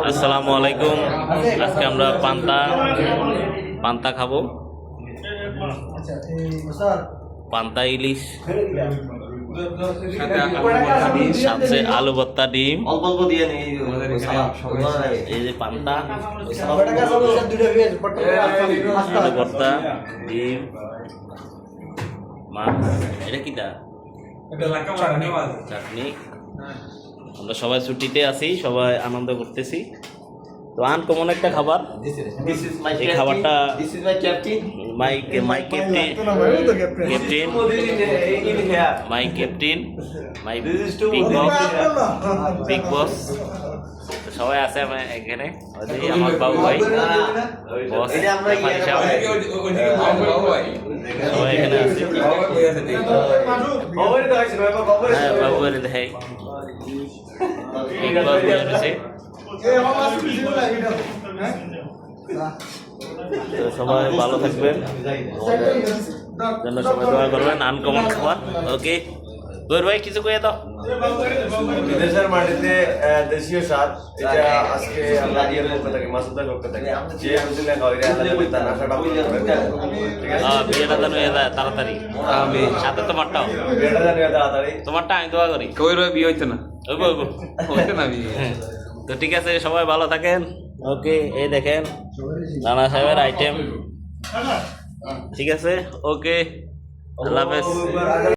আসসালামু আলাইকুম। আজকে আমরা পান্তা খাবো। পান্তা ইলিশ, সাথে আলু ভর্তা, ডিম, এই যে পান্তা, আলু ভর্তা, ডিম, মাছ। এটা কিটা? চাটনি। আমরা সবাই ছুটিতে আছি, সবাই আনন্দ করতেছি। তো আনকমন একটা খাবার। এই খাবারটা মাই ক্যাপ্টেন বিগ বস সবাই আছে এখানে। আমার বাবু ভাই বস, সবাই এখানে আছে। বাবু বাড়ি দেখাই বিগ বস রয়েছে। সবাই ভালো থাকবেন, সবাই দোয়া করবেন। আনকমন খাবার। ওকে তোর ভাই কিছু কয়ে দাও। বিদেশের মাটিতে দেশীয় স্বাদ, এটা আজকে আমরা ইয়ের পক্ষ থেকে, মাসুদের পক্ষ থেকে যে বুঝলে কইরা আল্লাহ তার আশাটা পূরণ করে। ঠিক আছে, বিয়েটা জানো এদা তাড়াতাড়ি। আমি সাথে তোমারটাও বিয়েটা জানো তাড়াতাড়ি। তোমারটা আমি দোয়া করি। কই রয় বিয়ে হইতো না, হইতো না বিয়ে। তো ঠিক আছে, সবাই ভালো থাকেন। ওকে, এই দেখেন রানা সাহেবের আইটেম। ঠিক আছে, ওকে, আল্লাহ হাফেজ।